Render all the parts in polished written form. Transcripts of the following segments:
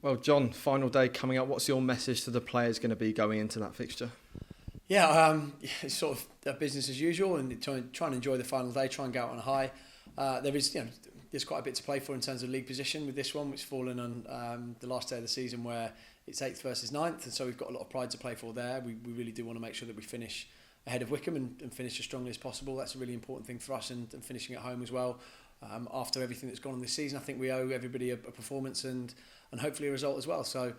Well, John, final day coming up. What's your message to the players going to be going into that fixture? It's sort of business as usual, and try and enjoy the final day. Try and go out on a high. There's quite a bit to play for in terms of league position with this one, which has fallen on the last day of the season where it's 8th versus 9th, and so we've got a lot of pride to play for there. We really do want to make sure that we finish ahead of Wycombe and finish as strongly as possible. That's a really important thing for us, and finishing at home as well. After everything that's gone on this season, I think we owe everybody a performance and hopefully a result as well. So,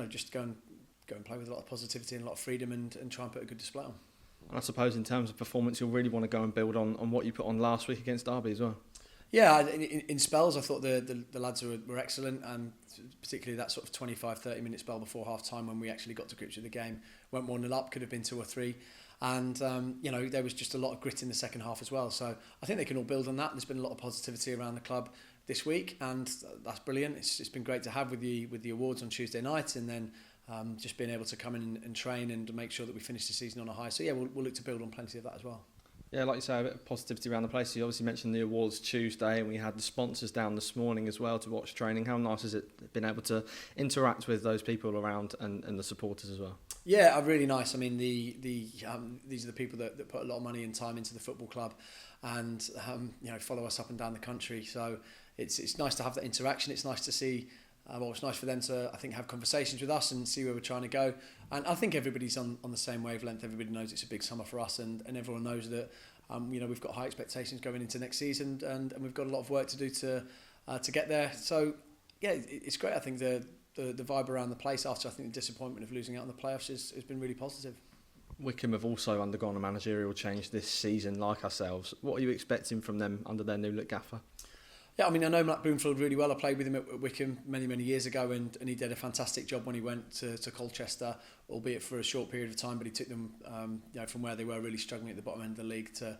just go and play with a lot of positivity and a lot of freedom and try and put a good display on. And I suppose in terms of performance, you'll really want to go and build on what you put on last week against Derby as well. Yeah, in spells, I thought the lads were excellent, and particularly that sort of 25-30 minute spell before half time when we actually got to grips with the game. Went 1-0 up, could have been 2 or 3. And, there was just a lot of grit in the second half as well. So I think they can all build on that. There's been a lot of positivity around the club this week, and that's brilliant. It's been great to have with the awards on Tuesday night, and then just being able to come in and train and make sure that we finish the season on a high. So, yeah, we'll look to build on plenty of that as well. Yeah, like you say, a bit of positivity around the place. You obviously mentioned the awards Tuesday, and we had the sponsors down this morning as well to watch training. How nice has it been able to interact with those people around and the supporters as well? Yeah, really nice. I mean, these are the people that put a lot of money and time into the football club, and follow us up and down the country. So it's nice to have that interaction. It's nice to see. It's nice for them to, I think, have conversations with us and see where we're trying to go. And I think everybody's on the same wavelength. Everybody knows it's a big summer for us, and everyone knows that we've got high expectations going into next season, and we've got a lot of work to do to get there. So yeah, it's great. I think the vibe around the place after, I think, the disappointment of losing out on the playoffs has been really positive. Wycombe have also undergone a managerial change this season, like ourselves. What are you expecting from them under their new look gaffer? Yeah, I mean, I know Matt Bloomfield really well. I played with him at Wycombe many years ago, and he did a fantastic job when he went to Colchester, albeit for a short period of time, but he took them from where they were really struggling at the bottom end of the league to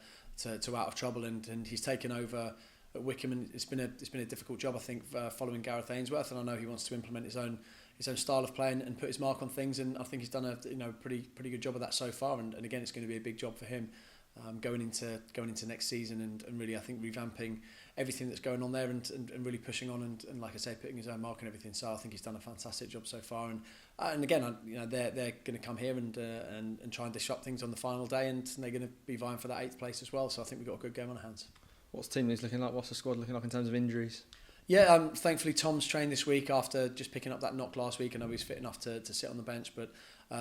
out of trouble, and he's taken over at Wycombe, and it's been a difficult job, I think, following Gareth Ainsworth, and I know he wants to implement his own style of play and put his mark on things, and I think he's done a pretty good job of that so far, and again, it's going to be a big job for him going into next season, and really, I think, revamping everything that's going on there and really pushing on and like I say, putting his own mark on everything. So I think he's done a fantastic job so far, and again, they're going to come here and try and disrupt things on the final day, and they're going to be vying for that 8th place as well. So I think we've got a good game on our hands. What's the team news looking like? What's the squad looking like in terms of injuries? Yeah, thankfully Tom's trained this week after just picking up that knock last week. I know he's fit enough to sit on the bench, but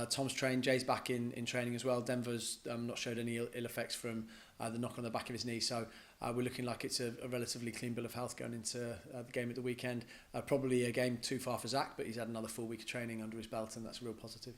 Tom's trained. Jay's back in training as well. Denver's not showed any ill effects from the knock on the back of his knee, so we're looking like it's a relatively clean bill of health going into the game at the weekend. Probably a game too far for Zach, but he's had another full week of training under his belt, and that's a real positive.